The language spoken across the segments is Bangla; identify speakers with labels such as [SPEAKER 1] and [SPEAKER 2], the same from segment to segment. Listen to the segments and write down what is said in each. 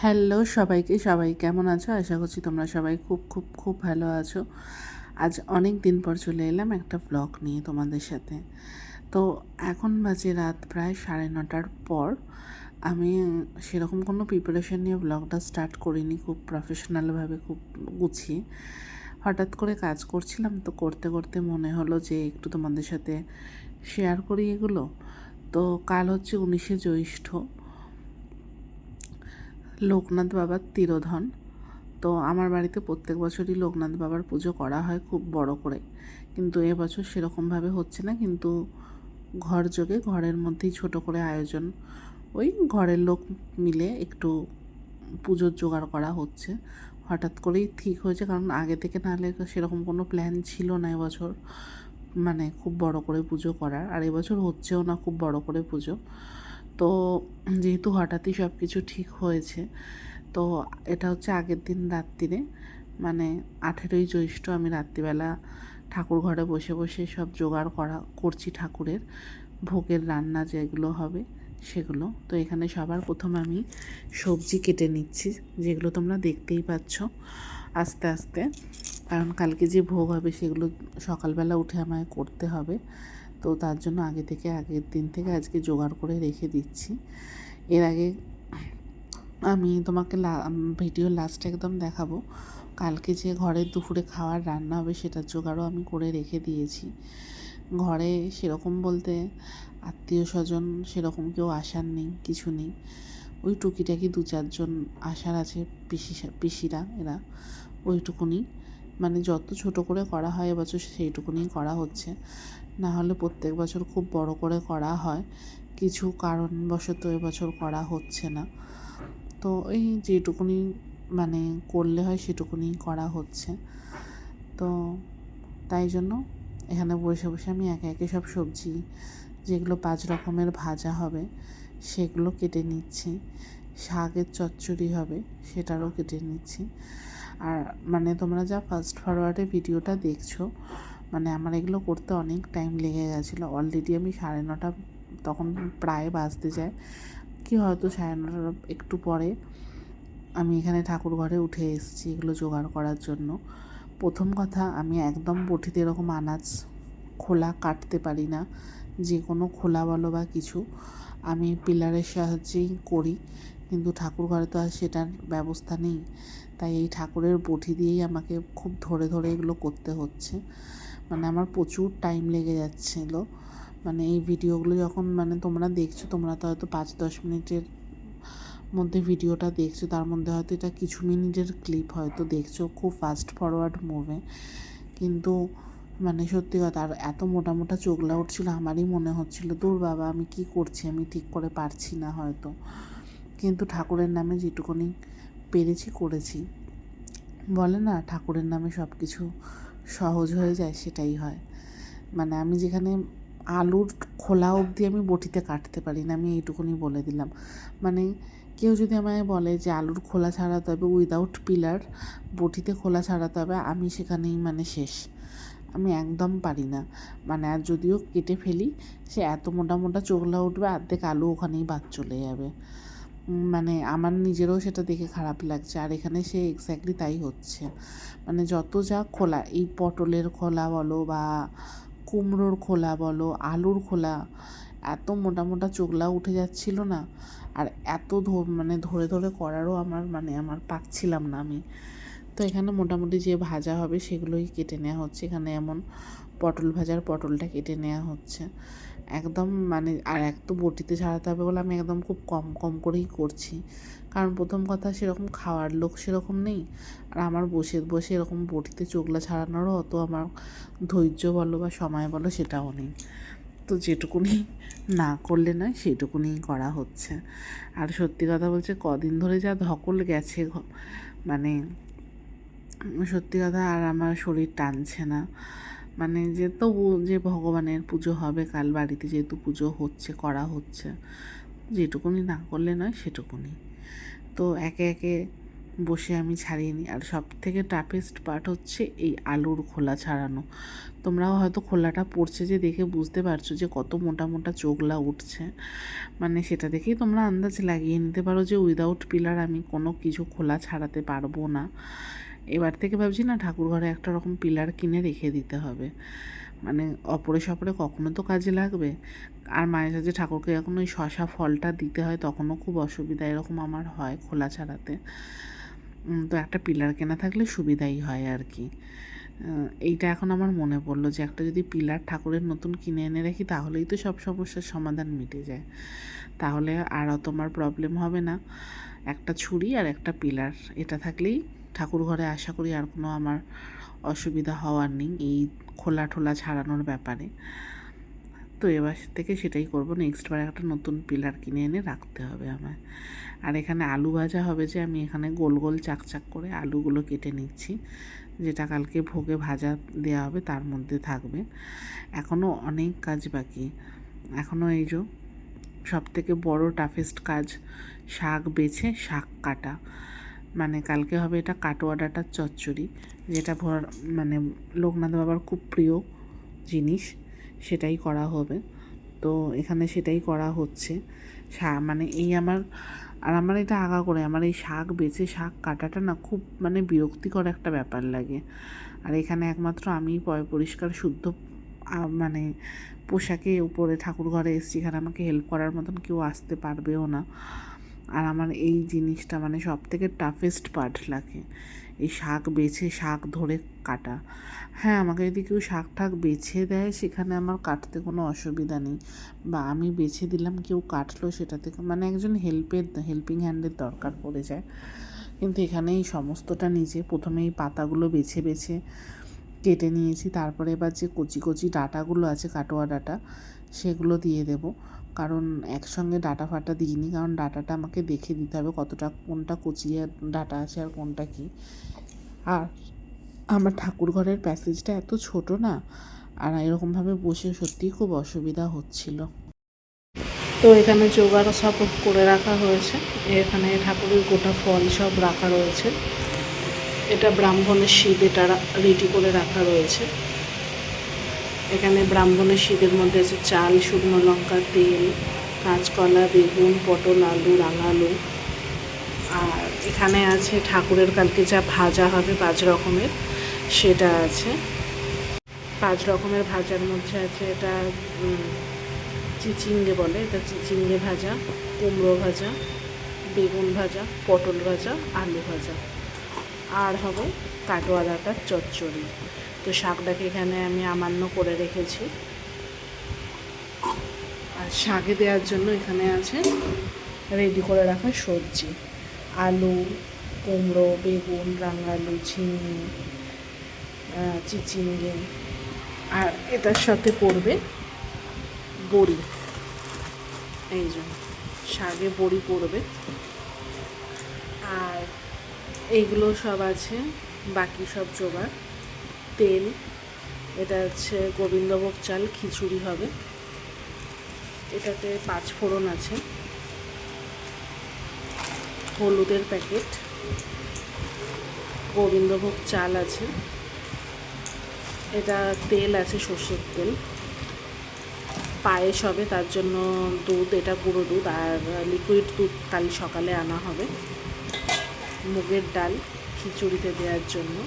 [SPEAKER 1] হ্যালো সবাইকে, সবাই কেমন আছো? আশা করছি তোমরা সবাই খুব খুব খুব ভালো আছো। আজ অনেক দিন পর চলে এলাম একটা ব্লগ নিয়ে তোমাদের সাথে। তো এখন বাজে রাত প্রায় 9:30টার পর। আমি সেরকম কোনো প্রিপারেশন নিয়ে ব্লগটা স্টার্ট করিনি, খুব প্রফেশনালভাবে, খুব গুছিয়ে। হঠাৎ করে কাজ করছিলাম, তো করতে করতে মনে হলো যে একটু তোমাদের সাথে শেয়ার করি এগুলো। তো কাল হচ্ছে 19শে জ্যৈষ্ঠ, লোকনাথ বাবার তিরোধান। তো আমার বাড়িতে প্রত্যেক বছরই লোকনাথ বাবার পুজো করা হয় খুব বড় করে, কিন্তু এবছর সেরকমভাবে হচ্ছে না। কিন্তু ঘরযোগে ঘরের মধ্যেই ছোট করে আয়োজন, ওই ঘরের লোক মিলে একটু পুজোর জোগাড় করা হচ্ছে। হঠাৎ করেই ঠিক হয়েছে, কারণ আগে থেকে নাহলে সেরকম কোনো প্ল্যান ছিল না এবছর, মানে খুব বড় করে পুজো করার। আর এবছর হচ্ছেও না খুব বড় করে পুজো। তো যেহেতু হঠাৎই সব কিছু ঠিক হয়েছে, তো এটা হচ্ছে আগের দিন রাত্রিরে, মানে 18ই জ্যৈষ্ঠ আমি রাত্রিবেলা ঠাকুর ঘরে বসে বসে সব জোগাড় করছি ঠাকুরের ভোগের রান্না যেগুলো হবে সেগুলো। তো এখানে সবার প্রথম আমি সবজি কেটে নিচ্ছি, যেগুলো তোমরা দেখতেই পাচ্ছ আস্তে আস্তে, কারণ কালকে যে ভোগ হবে সেগুলো সকালবেলা উঠে আমায় করতে হবে। তো তার জন্য আগের দিন থেকে আজকে জোগাড় করে রেখে দিচ্ছি। এর আগে আমি তোমাকে ভিডিও লাস্টে একদম দেখাবো কালকে যে ঘরের দুপুরে খাওয়ার রান্না হবে সেটার জোগাড়ও আমি করে রেখে দিয়েছি। ঘরে সেরকম বলতে আত্মীয় স্বজন সেরকম কেউ আসার নেই, কিছু নেই। ওই টুকিটাকি 2-4জন আসার আছে, পিসিরা, এরা ওইটুকুনি। মানে যত ছোট করে করা হয় এবছর সেইটুকুনি করা হচ্ছে, না হলে প্রত্যেক বছর খুব বড় করে করা হয়। কিছু কারণবশত এবছর করা হচ্ছে না। তো এই যেটুকুনি মানে করলে হয় সেটুকুনি করা হচ্ছে। তো তাই জন্য এখানে বসে বসে আমি একে একে সব সবজি, যেগুলো 5 রকমের ভাজা হবে সেগুলো কেটে নিচ্ছি। শাকের চচ্চড়ি হবে সেটারও কেটে নিচ্ছি। আর মানে তোমরা যা ফাস্ট ফরওয়ার্ডে ভিডিওটা দেখছো, মানে আমার এগুলো করতে অনেক টাইম লেগে গেছিলো। অলরেডি আমি 9:30 তখন প্রায় বাজতে যায়, কি হয়তো 9:30 একটু পরে আমি এখানে ঠাকুর ঘরে উঠে এসেছি এগুলো জোগাড় করার জন্য। প্রথম কথা, আমি একদম বটিতে এরকম আনাজ খোলা কাটতে পারি না। যে কোনো খোলা বলো বা কিছু আমি পিলারের সাহায্যেই করি, কিন্তু ঠাকুর ঘরে তো আর সেটার ব্যবস্থা নেই। তাই এই ঠাকুরের বটি দিয়েই আমাকে খুব ধরে ধরে এগুলো করতে হচ্ছে। মানে আমার প্রচুর টাইম লেগে যাচ্ছিলো। মানে এই ভিডিওগুলো যখন মানে তোমরা দেখছো, তোমরা তো হয়তো 5-10 মিনিটের মধ্যে ভিডিওটা দেখছো, তার মধ্যে হয়তো এটা কিছু মিনিটের ক্লিপ হয়তো দেখছো, খুব ফাস্ট ফরওয়ার্ড মুভে। কিন্তু মানে সত্যি কথা, আর এত মোটা মোটা চোগলা উঠছিলো, আমারই মনে হচ্ছিলো দূর বাবা আমি কি করছি, আমি ঠিক করে পারছি না হয়তো। কিন্তু ঠাকুরের নামে যেটুকুনি পেরেছি করেছি। বলে না ঠাকুরের নামে সব কিছু সহজ হয়ে যায়, সেটাই হয়। মানে আমি যেখানে আলুর খোলা অবধি আমি বটিতে কাটতে পারি না, আমি এইটুকুনি বলে দিলাম। মানে কেউ যদি আমায় বলে যে আলুর খোলা ছাড়াতে হবে উইদাউট পিলার, বটিতে খোলা ছাড়াতে হবে, আমি সেখানেই মানে শেষ। আমি একদম পারি না। মানে আর যদিও কেটে ফেলি, সে এত মোটা মোটা চোগলা উঠবে, অর্ধেক আলু ওখানেই বাদ চলে যাবে। মানে আমার নিজেরও সেটা দেখে খারাপ লাগছে। আর এখানে সে এক্স্যাক্টলি তাই হচ্ছে। মানে যত যা খোলা, এই পটলের খোলা বলো বা কুমড়োর খোলা বলো, আলুর খোলা, এত মোটা মোটা চোগলা উঠে যাচ্ছিল না। আর এত মানে ধরে ধরে করারও আমার পাচ্ছিলাম না আমি। তো এখানে মোটামুটি যে ভাজা হবে সেগুলোই কেটে নেওয়া হচ্ছে। এখানে এমন পটল ভাজার পটলটা কেটে নেওয়া হচ্ছে একদম। মানে আর এক তো বটিতে ছাড়াতে হবে বলে আমি একদম খুব কম কম করেই করছি, কারণ প্রথম কথা সেরকম খাওয়ার লোক সেরকম নেই। আর আমার বসে বসে এরকম বটিতে চোগলা ছাড়ানোরও অত আমার ধৈর্য বলো বা সময় বলো সেটাও নেই। তো যেটুকুনি না করলে নয় সেইটুকুনি করা হচ্ছে। আর সত্যি কথা বলছে, কদিন ধরে যা ধকল গেছে, মানে সত্যি কথা আর আমার শরীর টানছে না। মানে যে তবু যে ভগবানের পুজো হবে কাল, বাড়িতে যেহেতু পুজো হচ্ছে, করা হচ্ছে, যেটুকুনি না করলে নয় সেটুকুনি। তো একে একে বসে আমি ছাড়িয়ে নিই। আর সব থেকে টাফেস্ট পার্ট হচ্ছে এই আলুর খোলা ছাড়ানো। তোমরাও হয়তো খোলাটা পড়ছে যে দেখে বুঝতে পারছো যে কত মোটা মোটা চোগলা উঠছে, মানে সেটা দেখেই তোমরা আন্দাজ লাগিয়ে নিতে পারো যে উইদাউট পিলার আমি কোনো কিছু খোলা ছাড়াতে পারবো না। এবার থেকে ভাবছি না ঠাকুর ঘরে একটা রকম পিলার কিনে রেখে দিতে হবে, মানে অপরে সপরে কখনো তো কাজে লাগবে। আর মাঝে সাঝে ঠাকুরকে যখন ওই শশা ফলটা দিতে হয় তখনও খুব অসুবিধা এরকম আমার হয় খোলা ছাড়াতে। তো একটা পিলার কেনা থাকলে সুবিধাই হয় আর কি। এইটা এখন আমার মনে পড়লো যে একটা যদি পিলার ঠাকুরের নতুন কিনে এনে রাখি তাহলেই তো সব সমস্যার সমাধান মিটে যায়, তাহলে আর তোমার প্রবলেম হবে না। একটা ছুরি আর একটা পিলার এটা থাকলেই ঠাকুর ঘরে আশা করি আর কোনো আমার অসুবিধা হওয়ার নেই এই খোলা ঠোলা ছাড়ানোর ব্যাপারে। তো এবার থেকে সেটাই করব, নেক্সট বার একটা নতুন পিলার কিনে এনে রাখতে হবে আমায়। আর এখানে আলু ভাজা হবে, যে আমি এখানে গোল গোল চাকচাক করে আলুগুলো কেটে নিচ্ছি, যেটা কালকে ভোগে ভাজা দেওয়া হবে তার মধ্যে থাকবে। এখনও অনেক কাজ বাকি, এখনও এই যে সবথেকে বড় টাফেস্ট কাজ শাক বেছে শাক কাটা। মানে কালকে হবে এটা কাটোয়া ডাঁটার চচ্চড়ি, যেটা মানে লোকনাথ বাবার খুব প্রিয় জিনিস, সেটাই করা হবে। তো এখানে সেটাই করা হচ্ছে। মানে এই আমার এটা আগা করে আমার এই শাক বেছে শাক কাটাটা না খুব মানে বিরক্তিকর একটা ব্যাপার লাগে। আর এখানে একমাত্র আমি পরিষ্কার শুদ্ধ মানে পোশাকে উপরে ঠাকুর ঘরে এসেছি, এখানে আমাকে হেল্প করার মতন কেউ আসতে পারবেও না। আর আমার এই জিনিসটা মানে সব থেকে টাফেস্ট পার্ট লাগে, এই শাক বেছে শাক ধরে কাটা। হ্যাঁ, আমাকে যদি কেউ শাক ঠাক বেছে দেয় সেখানে আমার কাটতে কোনো অসুবিধা নেই, বা আমি বেছে দিলাম কেউ কাটলো সেটা থেকে মানে একজন হেল্পিং হ্যান্ডের দরকার পড়ে যায়। কিন্তু এখানে এই সমস্তটা নিজে প্রথমে এই পাতাগুলো বেছে বেছে কেটে নিয়েছি, তারপরে এবার যে কচি কচি ডাঁটাগুলো আছে কাটোয়া ডাঁটা সেগুলো দিয়ে দেব। কারণ একসঙ্গে ডাঁটা ফাটা দিইনি, কারণ ডাঁটাটা আমাকে দেখে দিতে হবে কতটা কোনটা কচি ডাঁটা আছে আর কোনটা কী। আর আমার ঠাকুর ঘরের প্যাসেজটা এত ছোট না, আর এরকমভাবে বসে সত্যিই খুব অসুবিধা হচ্ছিল। তো এখানে জোগাড় সব করে রাখা হয়েছে, এখানে ঠাকুরের গোটা ফল সব রাখা রয়েছে, এটা ব্রাহ্মণের শীত এটা রেডি করে রাখা রয়েছে। এখানে ব্রাহ্মণের শীতের মধ্যে আছে চাল, শুকনো লঙ্কা, তেল, কাঁচকলা, বেগুন, পটল, আলু, রাঙা আলু। আর এখানে আছে ঠাকুরের কালকে যা ভাজা হবে 5 রকমের, সেটা আছে। 5 রকমের ভাজার মধ্যে আছে এটা চিচিঙ্গে বলে, এটা চিচিঙ্গে ভাজা, কুমড়ো ভাজা, বেগুন ভাজা, পটল ভাজা, আলু ভাজা, আর হবে কাটোয়া ডাঁটার চচ্চড়ি। তো শাকটাকে এখানে আমি আমান্য করে রেখেছি। আর শাকে দেওয়ার জন্য এখানে আছে রেডি করে রাখা সবজি, আলু, কুমড়ো, বেগুন, রাঙালু, ঝিঙে, চিচিঙ্গে, আর এটার সাথে পড়বে বড়ি। এই জন্য শাকে বড়ি পড়বে। আর এইগুলো সব আছে, বাকি সব জোগাড়। তেল, এটা হচ্ছে গোবিন্দভোগ চাল, খিচুড়ি হবে। এটাতে 5 ফোড়ন আছে, হলুদের প্যাকেট, গোবিন্দভোগ চাল আছে, এটা তেল আছে সর্ষের তেল, পায়েস হবে তার জন্য দুধ, এটা গুঁড়ো দুধ, আর লিকুইড দুধ কাল সকালে আনা হবে, মুগের ডাল খিচুড়িতে দেওয়ার জন্য।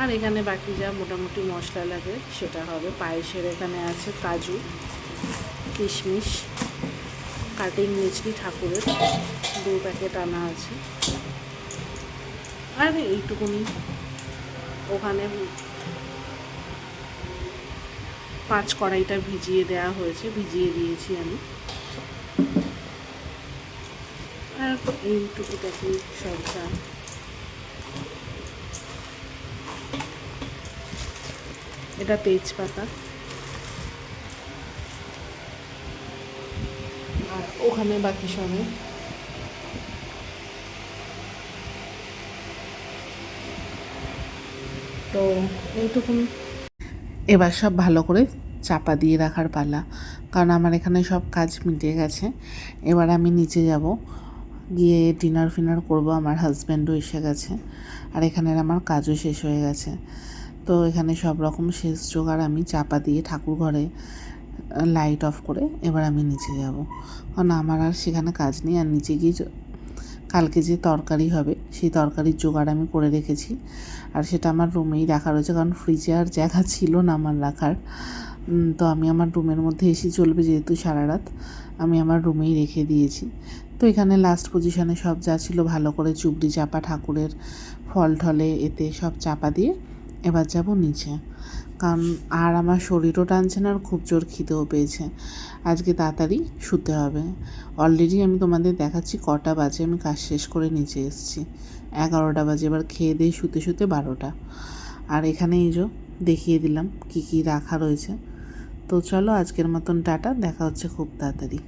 [SPEAKER 1] আর এখানে বাকি যা মোটামুটি মশলা লাগে সেটা হবে। পায়েসের এখানে আছে কাজু, কিশমিশ, কাটিং মিছরি ঠাকুরের 2 প্যাকেট আনা আছে। আর এইটুকুনি, ওখানে 5 কড়াইটা ভিজিয়ে দেওয়া হয়েছে, ভিজিয়ে দিয়েছি আমি। আর এইটুকুটাকে সবটা এটা তেজপাতা, আর ওখানে বাকি সবে তো এইটুকুন। এবার সব ভালো করে চাপা দিয়ে রাখার পালা, কারণ আমার এখানে সব কাজ মিটে গেছে। এবার আমি নিচে যাব, গিয়ে ডিনার ফিনার করবো। আমার হাজব্যান্ডও এসে গেছে, আর এখানের আমার কাজও শেষ হয়ে গেছে। তো এখানে সব রকম শেষ জোগাড় আমি চাপা দিয়ে ঠাকুর ঘরে লাইট অফ করে এবার আমি নিচে যাব, কারণ আমার আর সেখানে কাজ নেই। আর নিচে গিয়ে কালকে যে তরকারি হবে সেই তরকারির জোগাড় আমি করে রেখেছি, আর সেটা আমার রুমেই রাখা রয়েছে, কারণ ফ্রিজে আর জায়গা ছিল না আমার রাখার। তো আমি আমার রুমের মধ্যে এসি চলবে, যেহেতু সারা রাত আমি আমার রুমেই রেখে দিয়েছি। তো এখানে লাস্ট পজিশনে সব যা ছিল ভালো করে চুবড়ি চাপা, ঠাকুরের ফল ঠলে এতে সব চাপা দিয়ে এবার যাব নিচে, কারণ আর আমার শরীরও টানছে না, আর খুব জোর খিদেও পেয়েছে। আজকে তাড়াতাড়ি শুতে হবে। অলরেডি আমি তোমাদের দেখাচ্ছি কটা বাজে, আমি কাজ শেষ করে নিচে এসেছি। 11টা বাজে, এবার খেয়ে দিয়ে শুতে শুতে 12টা। আর এখানে এই যে দেখিয়ে দিলাম কি কি রাখা রয়েছে। তো চলো আজকের মতন টাটা, দেখা হচ্ছে খুব তাড়াতাড়ি।